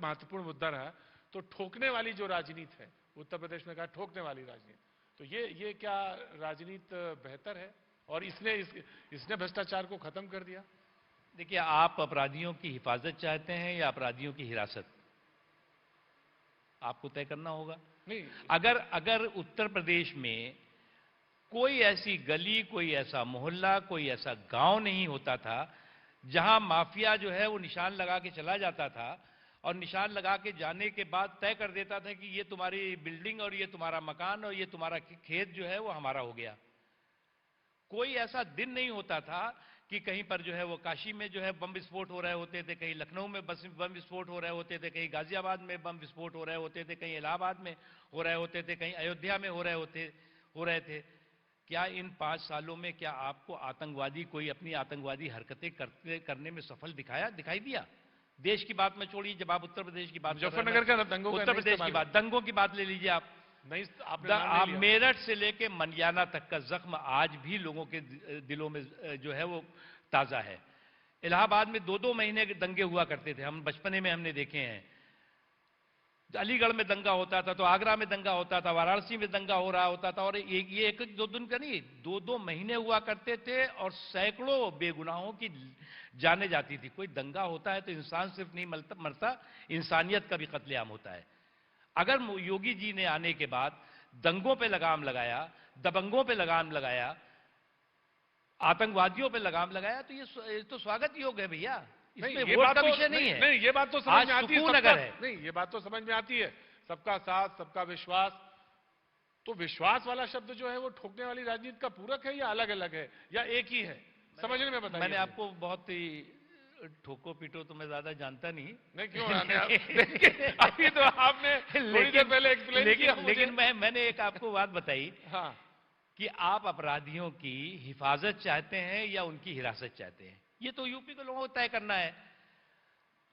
महत्वपूर्ण मुद्दा रहा, तो ठोकने वाली जो राजनीति है, उत्तर प्रदेश में कहा ठोकने वाली राजनीति, तो ये क्या राजनीति बेहतर है? और इसने भ्रष्टाचार को खत्म कर दिया? देखिए, आप अपराधियों की हिफाजत चाहते हैं या अपराधियों की हिरासत, आपको तय करना होगा। नहीं, अगर उत्तर प्रदेश में कोई ऐसी गली, कोई ऐसा मोहल्ला, कोई ऐसा गांव नहीं होता था जहां माफिया जो है वो निशान लगा के चला जाता था और निशान लगा के जाने के बाद तय कर देता था कि ये तुम्हारी बिल्डिंग और ये तुम्हारा मकान और ये तुम्हारा खेत जो है वो हमारा हो गया। कोई ऐसा दिन नहीं होता था कि कहीं पर जो है वो काशी में जो है बम विस्फोट हो रहे होते थे, कहीं लखनऊ में बम विस्फोट हो रहे होते थे, कहीं गाजियाबाद में बम विस्फोट हो रहे होते थे, कहीं इलाहाबाद में हो रहे होते थे, कहीं अयोध्या में हो रहे थे। क्या इन 5 सालों में क्या आपको आतंकवादी कोई अपनी आतंकवादी हरकतें करने में सफल दिखाई दिया? देश की बात में छोड़िए, जब आप उत्तर प्रदेश की बात, मुजफ्फरनगर का दंगों का उत्तर प्रदेश की बात, दंगों की बात ले लीजिए आप। नहीं, आप मेरठ से लेके मनियाना तक का जख्म आज भी लोगों के दिलों में जो है वो ताजा है। इलाहाबाद में 2-2 महीने के दंगे हुआ करते थे, हम बचपने में हमने देखे हैं। अलीगढ़ में दंगा होता था तो आगरा में दंगा होता था, वाराणसी में दंगा हो रहा होता था, और ये 1-2 दिन का नहीं, 2-2 महीने हुआ करते थे और सैकड़ों बेगुनाहों की जाने जाती थी। कोई दंगा होता है तो इंसान सिर्फ नहीं मरता, इंसानियत का भी कत्लेआम होता है। अगर योगी जी ने आने के बाद दंगों पे लगाम लगाया, दबंगों पे लगाम लगाया, आतंकवादियों पे लगाम लगाया, तो ये तो स्वागत योग्य है भैया। इसमें वोट का विषय नहीं है। नहीं, ये बात तो समझ में आती है, नहीं, ये बात तो समझ में आती है, सबका साथ, सबका विश्वास। तो विश्वास वाला शब्द जो है वो ठोकने वाली राजनीति का पूरक है या अलग अलग है या एक ही है? समझने में बताइए। मैंने आपको बहुत ही ठोको पीटो तो मैं ज्यादा जानता नहीं क्यों अभी तो आपने थोड़ी देर पहले एक्सप्लेन किया मुझे। लेकिन मैंने एक आपको बात बताई, हाँ, कि आप अपराधियों की हिफाजत चाहते हैं या उनकी हिरासत चाहते हैं, ये तो यूपी के लोगों को तय करना है।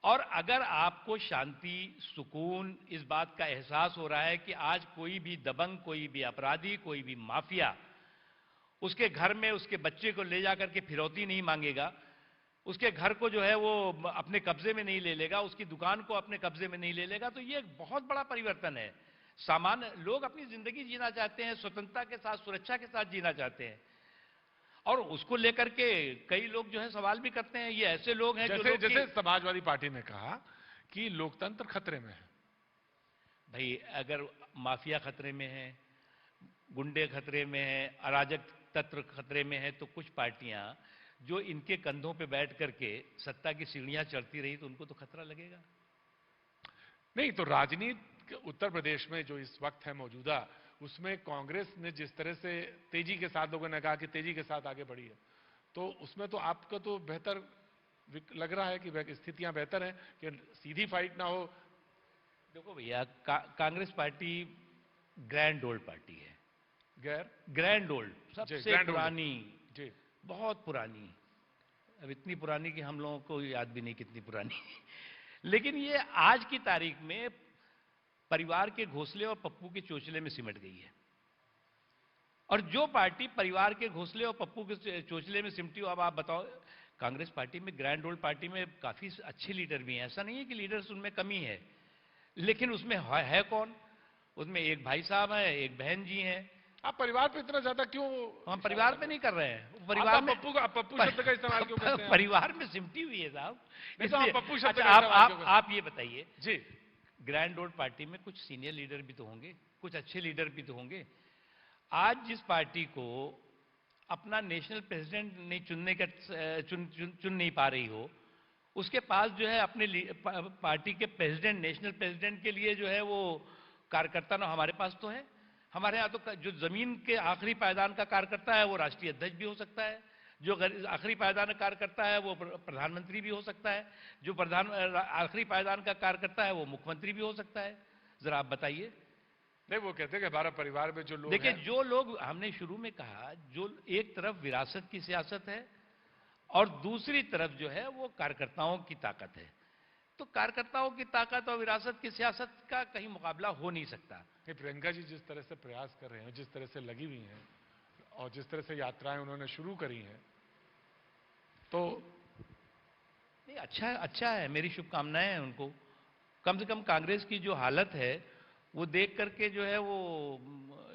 और अगर आपको शांति, सुकून, इस बात का एहसास हो रहा है कि आज कोई भी दबंग, कोई भी अपराधी, कोई भी माफिया उसके घर में उसके बच्चे को ले जाकर के फिरौती नहीं मांगेगा, उसके घर को जो है वो अपने कब्जे में नहीं ले लेगा, उसकी दुकान को अपने कब्जे में नहीं ले लेगा, तो ये एक बहुत बड़ा परिवर्तन है। सामान्य लोग अपनी जिंदगी जीना चाहते हैं, स्वतंत्रता के साथ, सुरक्षा के साथ जीना चाहते हैं, और उसको लेकर के कई लोग जो है सवाल भी करते हैं। ये ऐसे लोग हैं जैसे समाजवादी पार्टी ने कहा कि लोकतंत्र खतरे में है। भाई, अगर माफिया खतरे में है, गुंडे खतरे में है, अराजक तत्व खतरे में है, तो कुछ पार्टियां जो इनके कंधों पे बैठ करके सत्ता की सीढ़ियां चढ़ती रही तो उनको तो खतरा लगेगा। नहीं, तो राजनीति उत्तर प्रदेश में जो इस वक्त है मौजूदा, उसमें कांग्रेस ने जिस तरह से तेजी के साथ, लोगों ने कहा कि तेजी के साथ आगे बढ़ी है, तो उसमें तो आपका तो बेहतर लग रहा है कि स्थितियां बेहतर हैं कि सीधी फाइट ना हो। देखो भैया, Congress party grand old party है। ग्रैंड ओल्ड, सबसे पुरानी, बहुत पुरानी, अब इतनी पुरानी कि हम लोगों को याद भी नहीं कितनी पुरानी लेकिन ये आज की तारीख में परिवार के घोंसले और पप्पू के चोचले में सिमट गई है। और जो पार्टी परिवार के घोंसले और पप्पू के चोचले में सिमटी हो, अब आप बताओ, कांग्रेस पार्टी में, ग्रैंड ओल्ड पार्टी में काफी अच्छे लीडर भी हैं, ऐसा नहीं है कि लीडर्स उनमें कमी है, लेकिन उसमें है कौन? उसमें एक भाई साहब है, एक बहन जी हैं। आप परिवार पे इतना ज्यादा क्यों? हम परिवार पे नहीं कर रहे हैं, परिवार में पप्पू शब्द का इस्तेमाल क्यों करते हैं? परिवार में सिमटी हुई है साहब। पप्पू शब्द आप ये बताइए जी, ग्रैंड ओल्ड पार्टी में कुछ सीनियर लीडर भी तो होंगे, कुछ अच्छे लीडर भी तो होंगे। आज जिस पार्टी को अपना नेशनल प्रेसिडेंट नहीं चुन नहीं पा रही हो, उसके पास जो है अपने पार्टी के प्रेसिडेंट, नेशनल प्रेसिडेंट के लिए जो है वो कार्यकर्ता ना हमारे पास तो है। हमारे यहाँ तो जो जमीन के आखिरी पायदान का कार्यकर्ता है वो राष्ट्रीय अध्यक्ष भी हो सकता है, जो आखिरी पायदान का कार्यकर्ता है वो प्रधानमंत्री भी हो सकता है, जो आखिरी पायदान का कार्यकर्ता है वो मुख्यमंत्री भी हो सकता है। जरा आप बताइए। नहीं, वो कहते हैं कि हमारा परिवार में जो लोग, देखिए, जो लोग, हमने शुरू में कहा, जो एक तरफ विरासत की सियासत है और दूसरी तरफ जो है वो कार्यकर्ताओं की ताकत है, तो कार्यकर्ताओं की ताकत और विरासत की सियासत का कहीं मुकाबला हो नहीं सकता। प्रियंका जी जिस तरह से प्रयास कर रहे हैं, जिस तरह से लगी हुई हैं और जिस तरह से यात्राएं उन्होंने शुरू करी हैं, तो नहीं, अच्छा है, मेरी शुभकामनाएं हैं उनको। कम से कम कांग्रेस की जो हालत है वो देख करके जो है वो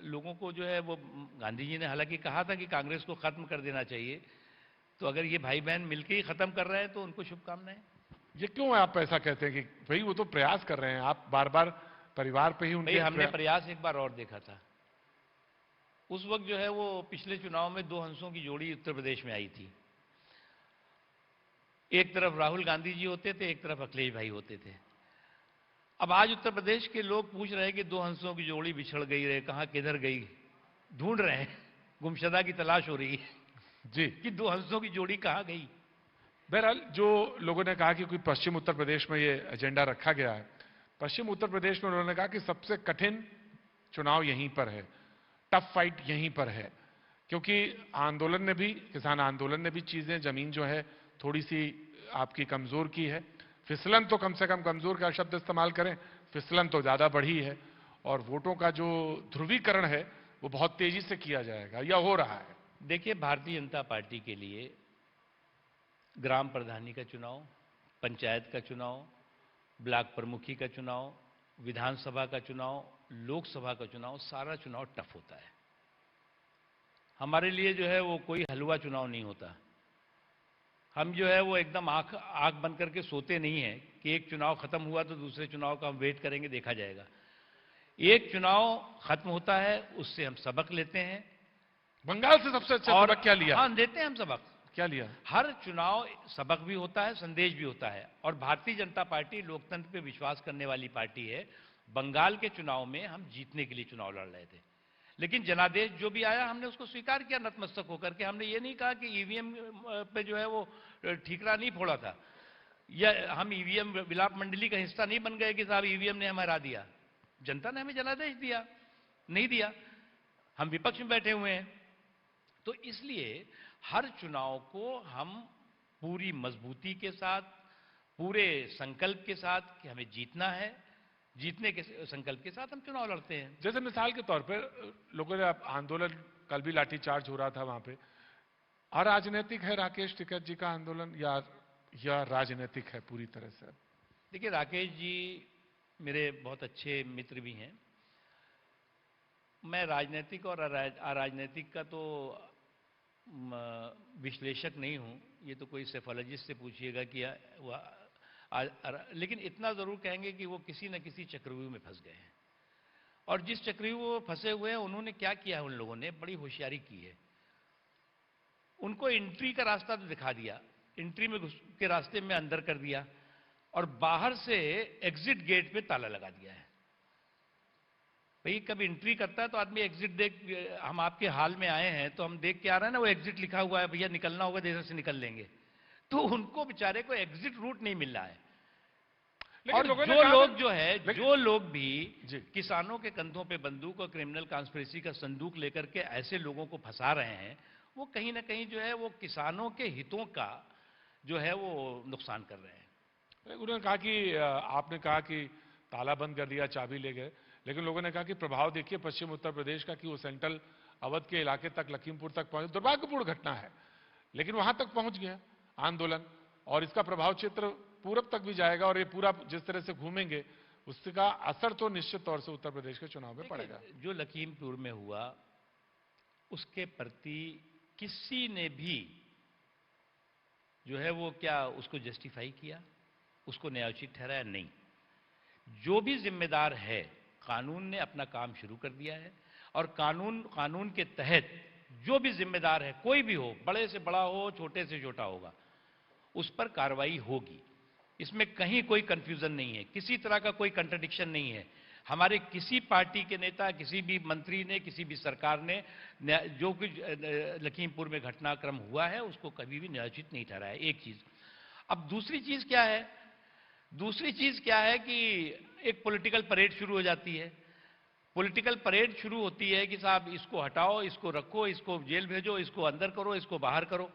लोगों को जो है वो, गांधी जी ने हालांकि कहा था कि कांग्रेस को खत्म कर देना चाहिए, तो अगर ये भाई बहन मिलकर ही खत्म कर रहे हैं तो उनको शुभकामनाएं। ये क्यों आप ऐसा कहते हैं कि भाई वो तो प्रयास कर रहे हैं, आप बार बार परिवार पे ही भाई उनके हमने प्रयास एक बार और देखा था। उस वक्त जो है वो पिछले चुनाव में दो हंसों की जोड़ी उत्तर प्रदेश में आई थी। एक तरफ राहुल गांधी जी होते थे, एक तरफ अखिलेश भाई होते थे। अब आज उत्तर प्रदेश के लोग पूछ रहे हैं कि दो हंसों की जोड़ी बिछड़ गई रे, कहां किधर गई, ढूंढ रहे हैं, गुमशुदा की तलाश हो रही है जी। कि दो हंसों की जोड़ी कहां गई। बहरहाल जो लोगों ने कहा कि कोई पश्चिम उत्तर प्रदेश में ये एजेंडा रखा गया है, पश्चिम उत्तर प्रदेश में उन्होंने कहा कि सबसे कठिन चुनाव यहीं पर है, टफ फाइट यहीं पर है, क्योंकि आंदोलन ने भी, किसान आंदोलन ने भी चीजें, जमीन जो है थोड़ी सी आपकी कमजोर की है। फिसलन तो कम से कम, कमजोर का शब्द इस्तेमाल करें, फिसलन तो ज्यादा बढ़ी है, और वोटों का जो ध्रुवीकरण है वो बहुत तेजी से किया जाएगा या हो रहा है। देखिए, भारतीय जनता पार्टी के लिए ग्राम प्रधानी का चुनाव, पंचायत का चुनाव, ब्लॉक प्रमुखी का चुनाव, विधानसभा का चुनाव, लोकसभा का चुनाव, सारा चुनाव टफ होता है। हमारे लिए जो है वो कोई हलवा चुनाव नहीं होता। हम जो है वो एकदम आंख आंख बंद करके सोते नहीं हैं कि एक चुनाव खत्म हुआ तो दूसरे चुनाव का हम वेट करेंगे, देखा जाएगा। एक चुनाव खत्म होता है, उससे हम सबक लेते हैं। बंगाल से सबसे अच्छा सबक क्या लिया? हाँ, देते हैं हम सबक। क्या लिया? हर चुनाव सबक भी होता है, संदेश भी होता है, और भारतीय जनता पार्टी लोकतंत्र पे विश्वास करने वाली पार्टी है। बंगाल के चुनाव में हम जीतने के लिए चुनाव लड़ रहे थे, लेकिन जनादेश जो भी आया हमने उसको स्वीकार किया नतमस्तक होकर के। हमने ये नहीं कहा कि ईवीएम पे जो है वो ठीकरा नहीं फोड़ा था, या हम ईवीएम विलाप मंडली का हिस्सा नहीं बन गए कि साहब ईवीएम ने हमें हरा दिया। जनता ने हमें जनादेश दिया, नहीं दिया, हम विपक्ष में बैठे हुए हैं। तो इसलिए हर चुनाव को हम पूरी मजबूती के साथ, पूरे संकल्प के साथ कि हमें जीतना है, जीतने के संकल्प के साथ हम चुनाव लड़ते हैं। जैसे मिसाल के तौर पर लोगों ने आंदोलन, कल भी लाठीचार्ज हो रहा था वहां पे, अराजनीतिक है राकेश टिकैत जी का आंदोलन या राजनीतिक है पूरी तरह से? देखिए, राकेश जी मेरे बहुत अच्छे मित्र भी हैं। मैं राजनीतिक और अराजनीतिक का तो विश्लेषक नहीं हूं, ये तो कोई सेफोलॉजिस्ट से पूछिएगा कि लेकिन इतना जरूर कहेंगे कि वो किसी न किसी चक्रव्यूह में फंस गए हैं, और जिस चक्रव्यूह में फंसे हुए हैं उन्होंने क्या किया, उन लोगों ने बड़ी होशियारी की है। उनको एंट्री का रास्ता तो दिखा दिया, एंट्री में के रास्ते में अंदर कर दिया, और बाहर से एग्जिट गेट पे ताला लगा दिया है। भाई कब एंट्री करता है तो आदमी एग्जिट देख, हम आपके हाल में आए हैं तो हम देख के आ रहे हैं ना, वो एग्जिट लिखा हुआ है, भैया निकलना होगा देर से निकल लेंगे, तो उनको बेचारे को एग्जिट रूट नहीं मिल रहा है। और जो लोग भी किसानों के कंधों पे बंदूक और क्रिमिनल कॉन्स्पिरेसी का संदूक लेकर के ऐसे लोगों को फंसा रहे हैं, वो कहीं ना कहीं जो है वो किसानों के हितों का जो है वो नुकसान कर रहे हैं। उन्होंने कहा कि आपने कहा कि ताला बंद कर दिया, चाबी ले गए, लेकिन लोगों ने कहा कि प्रभाव देखिए पश्चिम उत्तर प्रदेश का कि वो सेंट्रल अवध के इलाके तक, लखीमपुर तक पहुंच, दुर्भाग्यपूर्ण घटना है, लेकिन वहां तक पहुंच गया आंदोलन, और इसका प्रभाव क्षेत्र पूरब तक भी जाएगा, और ये पूरा जिस तरह से घूमेंगे उसका असर तो निश्चित तौर से उत्तर प्रदेश के चुनाव में पड़ेगा। जो लखीमपुर में हुआ उसके प्रति किसी ने भी जो है वो क्या उसको जस्टिफाई किया, उसको न्यायोचित ठहराया? नहीं। जो भी जिम्मेदार है, कानून ने अपना काम शुरू कर दिया है, और कानून के तहत जो भी जिम्मेदार है, कोई भी हो, बड़े से बड़ा हो, छोटे से छोटा होगा, उस पर कार्रवाई होगी। इसमें कहीं कोई कंफ्यूजन नहीं है, किसी तरह का कोई कंट्रडिक्शन नहीं है। हमारे किसी पार्टी के नेता, किसी भी मंत्री ने, किसी भी सरकार ने जो कुछ लखीमपुर में घटनाक्रम हुआ है उसको कभी भी न्यायोचित नहीं ठहराया। एक चीज। अब दूसरी चीज क्या है? दूसरी चीज क्या है कि एक पॉलिटिकल परेड शुरू हो जाती है। पॉलिटिकल परेड शुरू होती है कि साहब इसको हटाओ, इसको रखो, इसको जेल भेजो, इसको अंदर करो, इसको बाहर करो।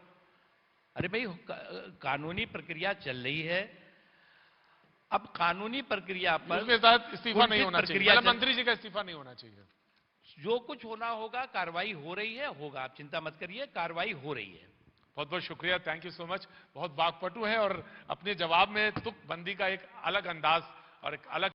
अरे भाई, कानूनी प्रक्रिया चल रही है। अब कानूनी प्रक्रिया पर उसके साथ इस्तीफा नहीं होना चाहिए, मंत्री जी का इस्तीफा नहीं होना चाहिए। जो कुछ होना होगा, कार्रवाई हो रही है, होगा, आप चिंता मत करिए, कार्रवाई हो रही है। बहुत बहुत शुक्रिया, थैंक यू सो मच। बहुत वाकपटु है और अपने जवाब में तुकबंदी का एक अलग अंदाज और एक अलग